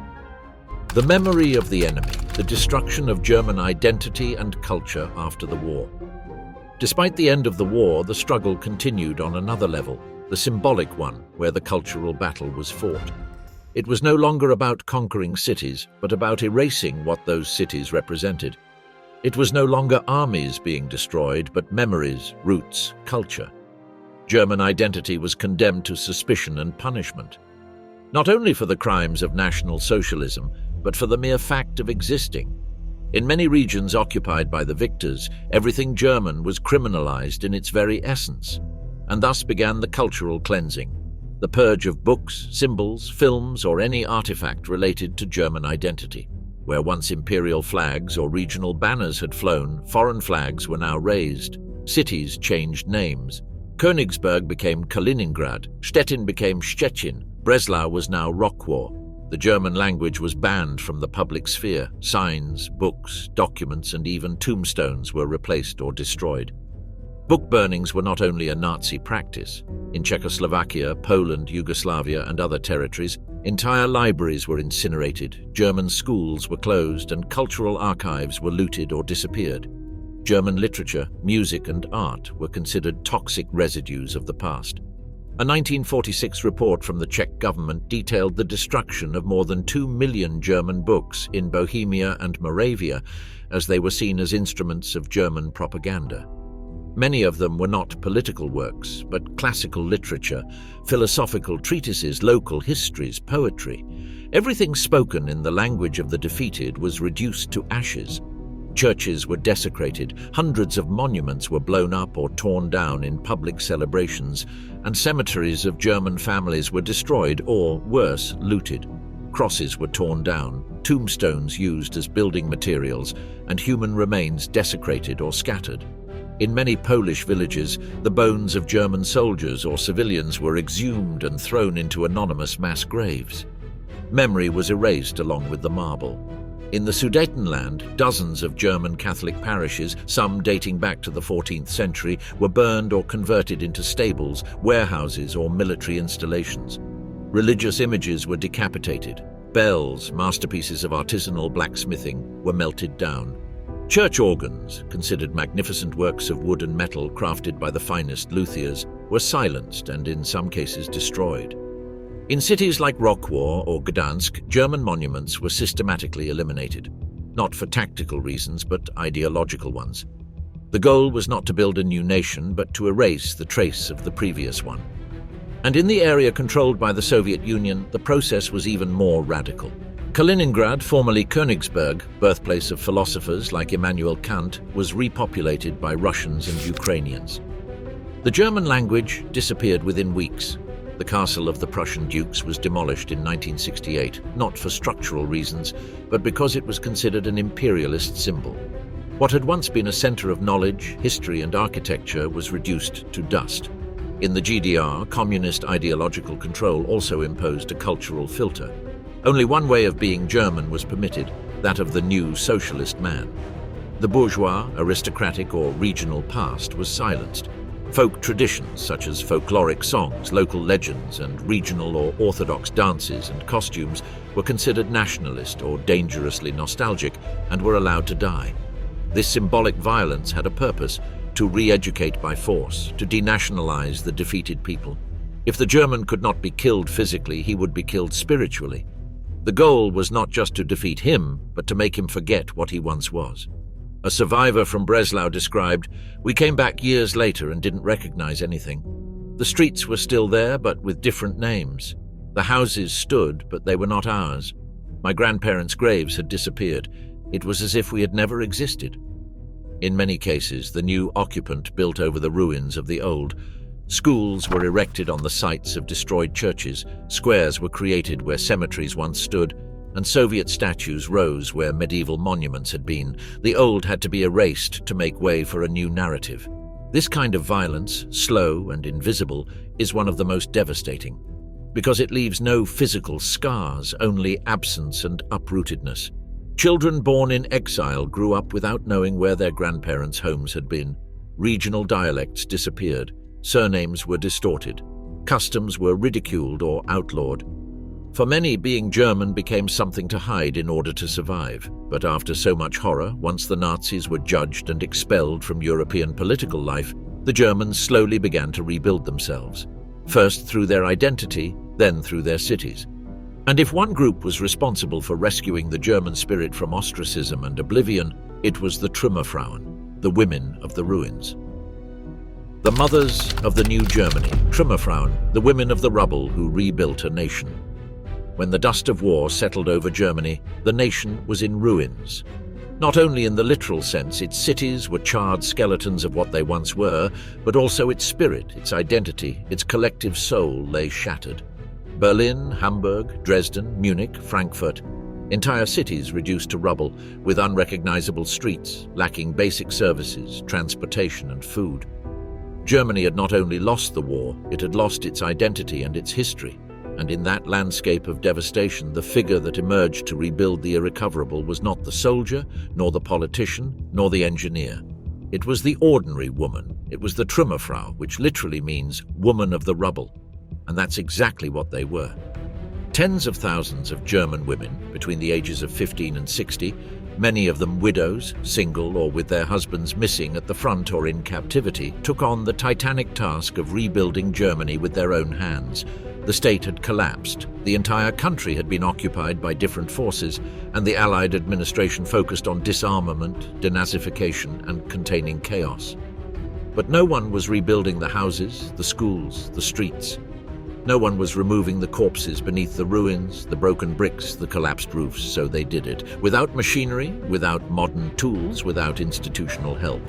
Speaker 1: The memory of the enemy, the destruction of German identity and culture after the war. Despite the end of the war, the struggle continued on another level, the symbolic one, where the cultural battle was fought. It was no longer about conquering cities, but about erasing what those cities represented. It was no longer armies being destroyed, but memories, roots, culture. German identity was condemned to suspicion and punishment, not only for the crimes of National Socialism, but for the mere fact of existing. In many regions occupied by the victors, everything German was criminalized in its very essence, and thus began the cultural cleansing, the purge of books, symbols, films, or any artifact related to German identity. Where once imperial flags or regional banners had flown, foreign flags were now raised. Cities changed names. Königsberg became Kaliningrad, Stettin became Szczecin, Breslau was now Rockwar. The German language was banned from the public sphere. Signs, books, documents, and even tombstones were replaced or destroyed. Book burnings were not only a Nazi practice. In Czechoslovakia, Poland, Yugoslavia, and other territories, entire libraries were incinerated, German schools were closed, and cultural archives were looted or disappeared. German literature, music, and art were considered toxic residues of the past. A 1946 report from the Czech government detailed the destruction of more than 2 million German books in Bohemia and Moravia, as they were seen as instruments of German propaganda. Many of them were not political works, but classical literature, philosophical treatises, local histories, poetry. Everything spoken in the language of the defeated was reduced to ashes. Churches were desecrated, hundreds of monuments were blown up or torn down in public celebrations, and cemeteries of German families were destroyed or, worse, looted. Crosses were torn down, tombstones used as building materials, and human remains desecrated or scattered. In many Polish villages, the bones of German soldiers or civilians were exhumed and thrown into anonymous mass graves. Memory was erased along with the marble. In the Sudetenland, dozens of German Catholic parishes, some dating back to the 14th century, were burned or converted into stables, warehouses, or military installations. Religious images were decapitated. Bells, masterpieces of artisanal blacksmithing, were melted down. Church organs, considered magnificent works of wood and metal crafted by the finest luthiers, were silenced and in some cases destroyed. In cities like Rockwar or Gdansk, German monuments were systematically eliminated, not for tactical reasons but ideological ones. The goal was not to build a new nation but to erase the trace of the previous one. And in the area controlled by the Soviet Union, the process was even more radical. Kaliningrad, formerly Königsberg, birthplace of philosophers like Immanuel Kant, was repopulated by Russians and Ukrainians. The German language disappeared within weeks. The castle of the Prussian dukes was demolished in 1968, not for structural reasons, but because it was considered an imperialist symbol. What had once been a center of knowledge, history, and architecture was reduced to dust. In the GDR, communist ideological control also imposed a cultural filter. Only one way of being German was permitted, that of the new socialist man. The bourgeois, aristocratic, or regional past was silenced. Folk traditions such as folkloric songs, local legends, and regional or orthodox dances and costumes were considered nationalist or dangerously nostalgic and were allowed to die. This symbolic violence had a purpose: to re-educate by force, to denationalize the defeated people. If the German could not be killed physically, he would be killed spiritually. The goal was not just to defeat him, but to make him forget what he once was. A survivor from Breslau described, "We came back years later and didn't recognize anything. The streets were still there, but with different names. The houses stood, but they were not ours. My grandparents' graves had disappeared. It was as if we had never existed." In many cases, the new occupant built over the ruins of the old. Schools were erected on the sites of destroyed churches, squares were created where cemeteries once stood, and Soviet statues rose where medieval monuments had been. The old had to be erased to make way for a new narrative. This kind of violence, slow and invisible, is one of the most devastating, because it leaves no physical scars, only absence and uprootedness. Children born in exile grew up without knowing where their grandparents' homes had been. Regional dialects disappeared, surnames were distorted, customs were ridiculed or outlawed. For many, being German became something to hide in order to survive. But after so much horror, once the Nazis were judged and expelled from European political life, the Germans slowly began to rebuild themselves, first through their identity, then through their cities. And if one group was responsible for rescuing the German spirit from ostracism and oblivion, it was the Trümmerfrauen, the women of the ruins. The mothers of the new Germany, Trümmerfrauen, the women of the rubble who rebuilt a nation. When the dust of war settled over Germany, the nation was in ruins. Not only in the literal sense, its cities were charred skeletons of what they once were, but also its spirit, its identity, its collective soul lay shattered. Berlin, Hamburg, Dresden, Munich, Frankfurt, entire cities reduced to rubble, with unrecognizable streets, lacking basic services, transportation and food. Germany had not only lost the war, it had lost its identity and its history. And in that landscape of devastation, the figure that emerged to rebuild the irrecoverable was not the soldier, nor the politician, nor the engineer. It was the ordinary woman. It was the Trümmerfrau, which literally means woman of the rubble. And that's exactly what they were. Tens of thousands of German women, between the ages of 15 and 60, many of them widows, single or with their husbands missing at the front or in captivity, took on the titanic task of rebuilding Germany with their own hands. The state had collapsed, the entire country had been occupied by different forces, and the Allied administration focused on disarmament, denazification, and containing chaos. But no one was rebuilding the houses, the schools, the streets. No one was removing the corpses beneath the ruins, the broken bricks, the collapsed roofs, so they did it. Without machinery, without modern tools, without institutional help.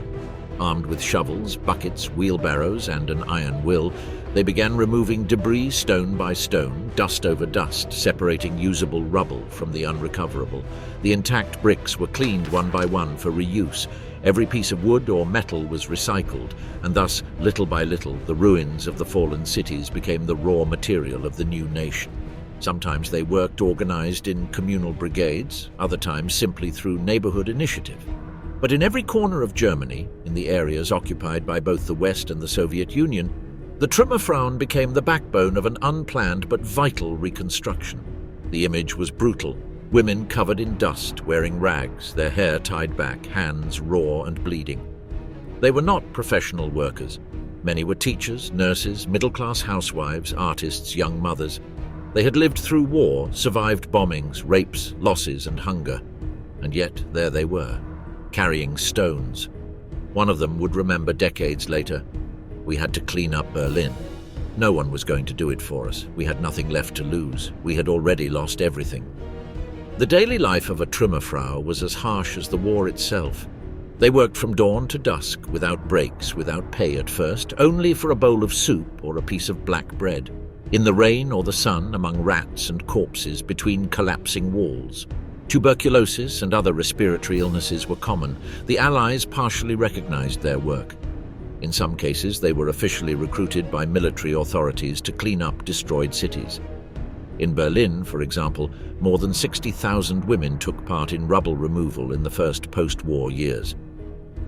Speaker 1: Armed with shovels, buckets, wheelbarrows, and an iron will, they began removing debris stone by stone, dust over dust, separating usable rubble from the unrecoverable. The intact bricks were cleaned one by one for reuse. Every piece of wood or metal was recycled, and thus, little by little, the ruins of the fallen cities became the raw material of the new nation. Sometimes they worked organized in communal brigades, other times simply through neighborhood initiative. But in every corner of Germany, in the areas occupied by both the West and the Soviet Union, the Trümmerfrauen became the backbone of an unplanned but vital reconstruction. The image was brutal. Women covered in dust, wearing rags, their hair tied back, hands raw and bleeding. They were not professional workers. Many were teachers, nurses, middle-class housewives, artists, young mothers. They had lived through war, survived bombings, rapes, losses and hunger. And yet there they were, carrying stones. One of them would remember decades later, "We had to clean up Berlin. No one was going to do it for us. We had nothing left to lose. We had already lost everything." The daily life of a Trümmerfrau was as harsh as the war itself. They worked from dawn to dusk, without breaks, without pay at first, only for a bowl of soup or a piece of black bread, in the rain or the sun, among rats and corpses, between collapsing walls. Tuberculosis and other respiratory illnesses were common. The Allies partially recognized their work. In some cases, they were officially recruited by military authorities to clean up destroyed cities. In Berlin, for example, more than 60,000 women took part in rubble removal in the first post-war years.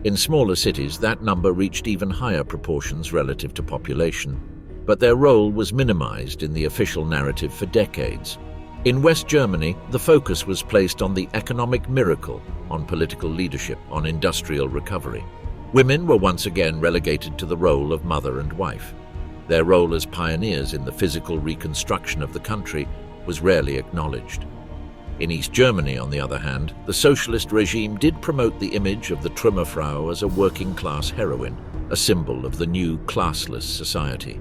Speaker 1: In smaller cities, that number reached even higher proportions relative to population, but their role was minimized in the official narrative for decades. In West Germany, the focus was placed on the economic miracle, on political leadership, on industrial recovery. Women were once again relegated to the role of mother and wife. Their role as pioneers in the physical reconstruction of the country was rarely acknowledged. In East Germany, on the other hand, the socialist regime did promote the image of the Trümmerfrau as a working-class heroine, a symbol of the new classless society.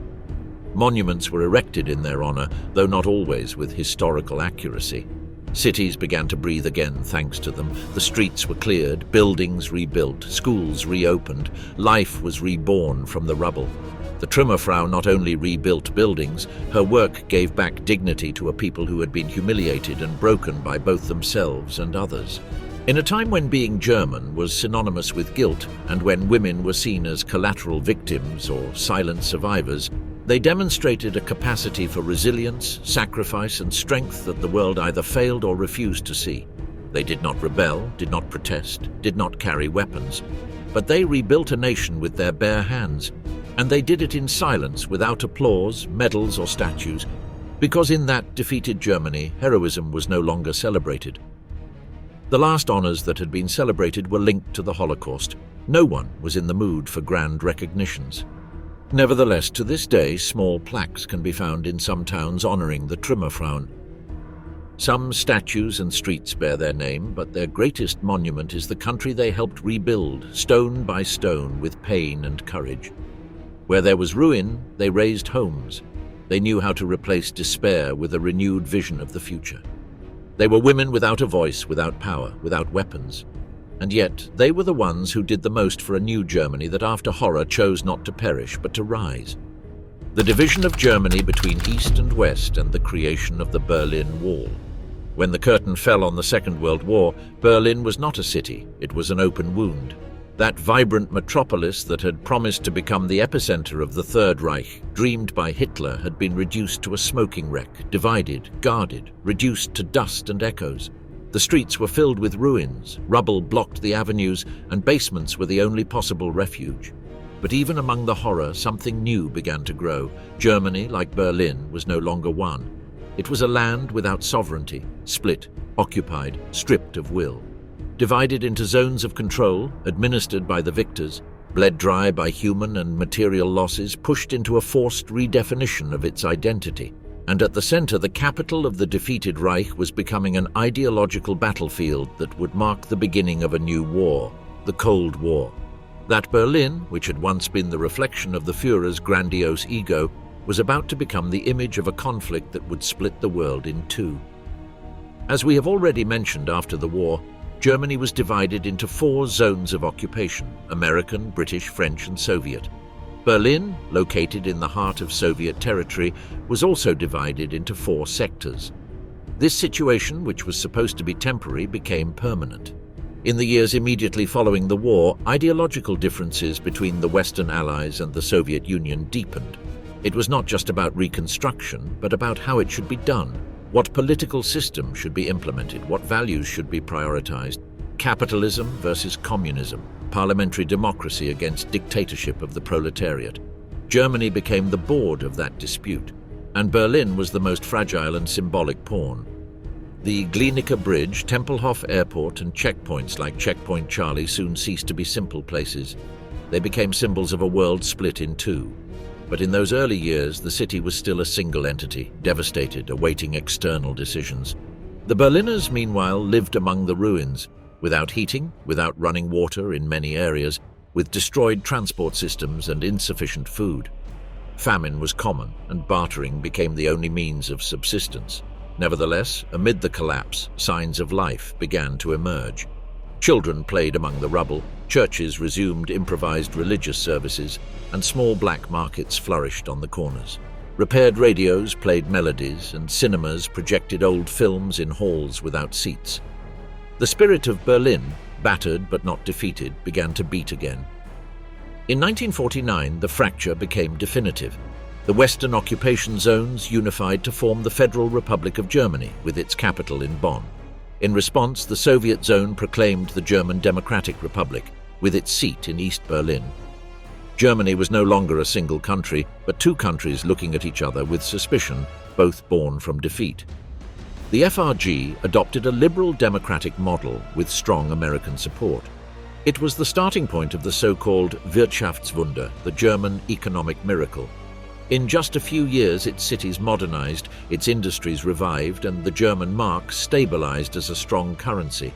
Speaker 1: Monuments were erected in their honor, though not always with historical accuracy. Cities began to breathe again thanks to them. The streets were cleared, buildings rebuilt, schools reopened, life was reborn from the rubble. The The Trümmerfrau not only rebuilt buildings, her work gave back dignity to a people who had been humiliated and broken by both themselves and others. In a time when being German was synonymous with guilt, and when women were seen as collateral victims or silent survivors, they demonstrated a capacity for resilience, sacrifice, and strength that the world either failed or refused to see. They did not rebel, did not protest, did not carry weapons, but they rebuilt a nation with their bare hands, and they did it in silence, without applause, medals, or statues, because in that defeated Germany, heroism was no longer celebrated. The last honors that had been celebrated were linked to the Holocaust. No one was in the mood for grand recognitions. Nevertheless, to this day, small plaques can be found in some towns honoring the Trümmerfrauen. Some statues and streets bear their name, but their greatest monument is the country they helped rebuild, stone by stone, with pain and courage. Where there was ruin, they raised homes. They knew how to replace despair with a renewed vision of the future. They were women without a voice, without power, without weapons. And yet, they were the ones who did the most for a new Germany that after horror chose not to perish, but to rise. The division of Germany between East and West, and the creation of the Berlin Wall. When the curtain fell on the Second World War, Berlin was not a city, it was an open wound. That vibrant metropolis that had promised to become the epicenter of the Third Reich, dreamed by Hitler, had been reduced to a smoking wreck, divided, guarded, reduced to dust and echoes. The streets were filled with ruins, rubble blocked the avenues, and basements were the only possible refuge. But even among the horror, something new began to grow. Germany, like Berlin, was no longer one. It was a land without sovereignty, split, occupied, stripped of will. Divided into zones of control, administered by the victors, bled dry by human and material losses, pushed into a forced redefinition of its identity. And at the center, the capital of the defeated Reich was becoming an ideological battlefield that would mark the beginning of a new war, the Cold War. That Berlin, which had once been the reflection of the Führer's grandiose ego, was about to become the image of a conflict that would split the world in two. As we have already mentioned, after the war, Germany was divided into 4 zones of occupation: American, British, French, and Soviet. Berlin, located in the heart of Soviet territory, was also divided into 4 sectors. This situation, which was supposed to be temporary, became permanent. In the years immediately following the war, ideological differences between the Western Allies and the Soviet Union deepened. It was not just about reconstruction, but about how it should be done. What political system should be implemented? What values should be prioritized? Capitalism versus communism, parliamentary democracy against dictatorship of the proletariat. Germany became the board of that dispute, and Berlin was the most fragile and symbolic pawn. The Glienicke Bridge, Tempelhof Airport, and checkpoints like Checkpoint Charlie soon ceased to be simple places. They became symbols of a world split in two. But in those early years, the city was still a single entity, devastated, awaiting external decisions. The Berliners, meanwhile, lived among the ruins, without heating, without running water in many areas, with destroyed transport systems and insufficient food. Famine was common, and bartering became the only means of subsistence. Nevertheless, amid the collapse, signs of life began to emerge. Children played among the rubble, churches resumed improvised religious services, and small black markets flourished on the corners. Repaired radios played melodies, and cinemas projected old films in halls without seats. The spirit of Berlin, battered but not defeated, began to beat again. In 1949, the fracture became definitive. The Western occupation zones unified to form the Federal Republic of Germany, with its capital in Bonn. In response, the Soviet zone proclaimed the German Democratic Republic, with its seat in East Berlin. Germany was no longer a single country, but 2 countries looking at each other with suspicion, both born from defeat. The FRG adopted a liberal democratic model with strong American support. It was the starting point of the so-called Wirtschaftswunder, the German economic miracle. In just a few years, its cities modernized, its industries revived, and the German mark stabilized as a strong currency.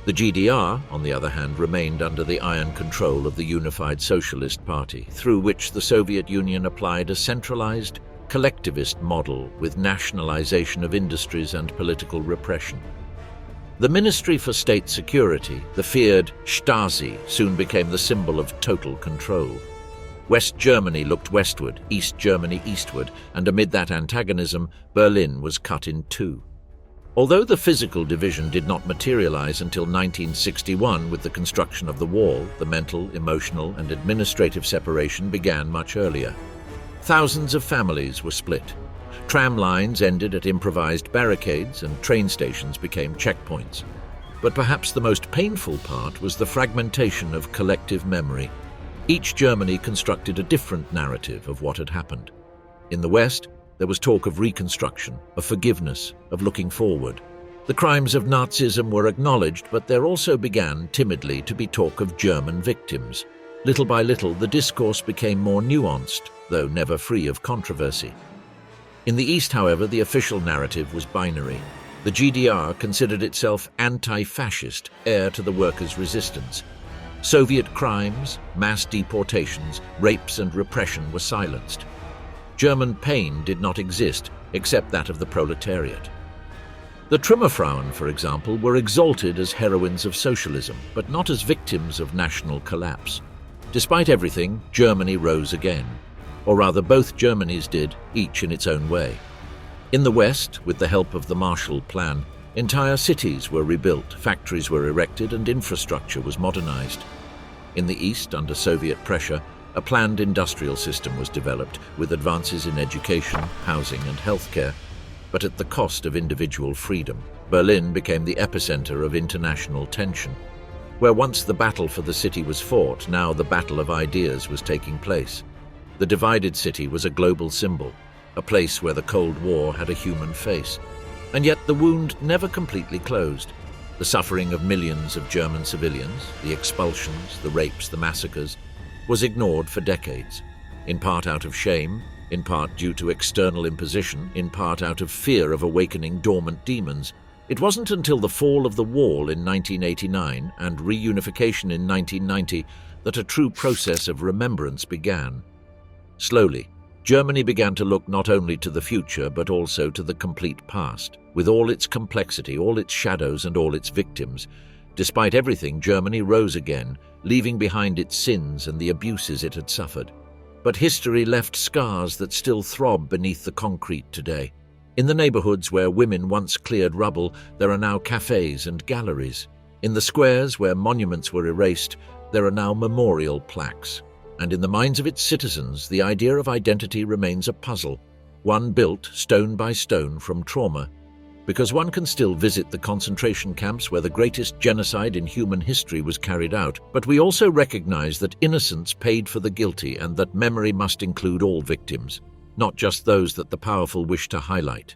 Speaker 1: The GDR, on the other hand, remained under the iron control of the Unified Socialist Party, through which the Soviet Union applied a centralized, collectivist model with nationalization of industries and political repression. The Ministry for State Security, the feared Stasi, soon became the symbol of total control. West Germany looked westward, East Germany eastward, and amid that antagonism, Berlin was cut in two. Although the physical division did not materialize until 1961 with the construction of the wall, the mental, emotional, and administrative separation began much earlier. Thousands of families were split. Tram lines ended at improvised barricades, and train stations became checkpoints. But perhaps the most painful part was the fragmentation of collective memory. Each Germany constructed a different narrative of what had happened. In the West, there was talk of reconstruction, of forgiveness, of looking forward. The crimes of Nazism were acknowledged, but there also began, timidly, to be talk of German victims. Little by little, the discourse became more nuanced, though never free of controversy. In the East, however, the official narrative was binary. The GDR considered itself anti-fascist, heir to the workers' resistance. Soviet crimes, mass deportations, rapes and repression were silenced. German pain did not exist, except that of the proletariat. The Trümmerfrauen, for example, were exalted as heroines of socialism, but not as victims of national collapse. Despite everything, Germany rose again. Or rather, both Germanys did, each in its own way. In the West, with the help of the Marshall Plan, entire cities were rebuilt, factories were erected, and infrastructure was modernized. In the East, under Soviet pressure, a planned industrial system was developed, with advances in education, housing, and healthcare, but at the cost of individual freedom. Berlin became the epicenter of international tension. Where once the battle for the city was fought, now the battle of ideas was taking place. The divided city was a global symbol, a place where the Cold War had a human face. And yet the wound never completely closed. The suffering of millions of German civilians, the expulsions, the rapes, the massacres, was ignored for decades, in part out of shame, in part due to external imposition, in part out of fear of awakening dormant demons. It wasn't until the fall of the wall in 1989 and reunification in 1990 that a true process of remembrance began. Slowly, Germany began to look not only to the future but also to the complete past, with all its complexity, all its shadows, and all its victims. Despite everything, Germany rose again, leaving behind its sins and the abuses it had suffered. But history left scars that still throb beneath the concrete today. In the neighborhoods where women once cleared rubble, there are now cafes and galleries. In the squares where monuments were erased, there are now memorial plaques. And in the minds of its citizens, the idea of identity remains a puzzle, one built stone by stone from trauma. Because one can still visit the concentration camps where the greatest genocide in human history was carried out, but we also recognize that innocence paid for the guilty and that memory must include all victims, not just those that the powerful wish to highlight.